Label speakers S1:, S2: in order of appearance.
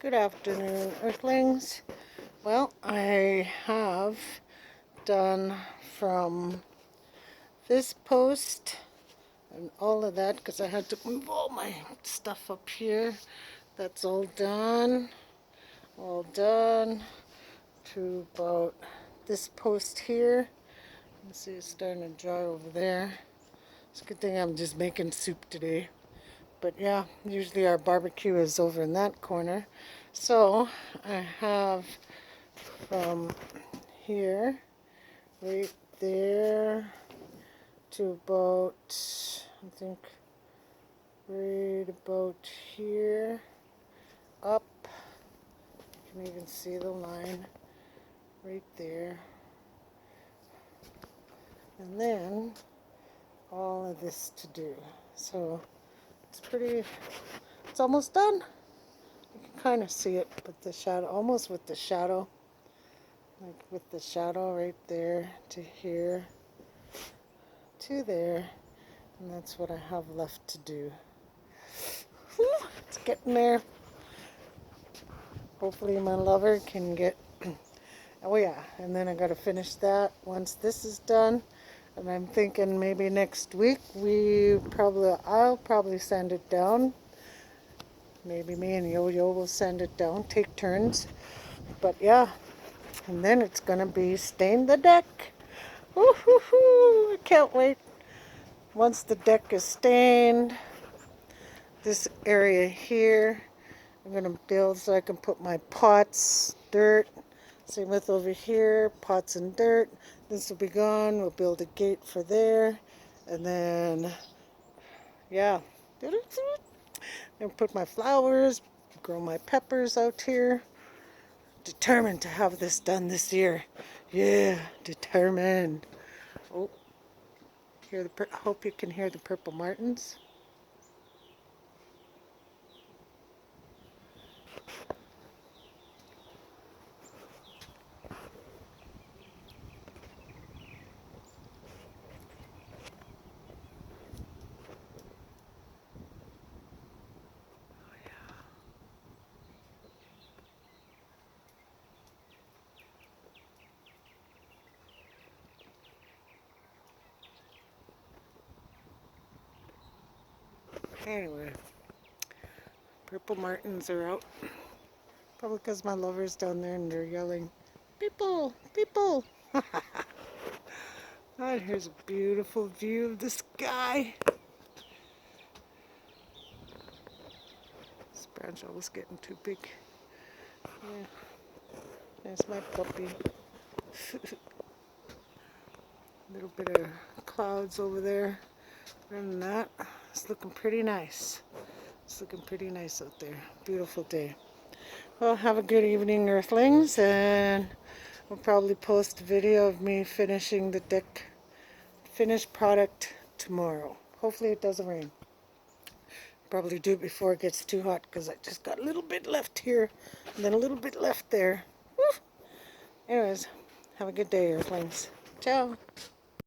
S1: Good afternoon, Earthlings. Well, I have done from this post and all of that because I had to move all my stuff up here. That's all done. All done to about this post here. You see it's starting to dry over there. It's a good thing I'm just making soup today. But yeah, usually our barbecue is over in that corner. So I have from here, right there, to about, I think, right about here, up. You can even see the line right there. And then all of this to do. So it's almost done. You can kind of see it, but the shadow, almost with the shadow, like with the shadow right there to here to there, and that's what I have left to do. Whew, it's getting there. Hopefully my lover can get oh yeah, and then I got to finish that once this is done. And I'm thinking maybe next week I'll probably sand it down. Maybe me and Yo-Yo will sand it down, take turns. But yeah, and then it's gonna be stain the deck. Woo-hoo-hoo! I can't wait. Once the deck is stained, this area here, I'm gonna build so I can put my pots, dirt. Same with over here, pots and dirt. This will be gone. We'll build a gate for there, and then yeah, and put my flowers, grow my peppers out here. Determined to have this done this year. Yeah, determined. Oh, hope you can hear the purple martins. Anyway, purple martins are out. Probably because my lover's down there and they're yelling, "People, people!" And here's a beautiful view of the sky. This branch was getting too big. Yeah, there's my puppy. A little bit of clouds over there. Other than that, it's looking pretty nice. It's looking pretty nice out there. Beautiful day. Well, have a good evening, Earthlings, and I'll probably post a video of me finishing the deck, finished product tomorrow. Hopefully it doesn't rain. Probably do it before it gets too hot because I just got a little bit left here and then a little bit left there. Woo. Anyways, have a good day, Earthlings. Ciao.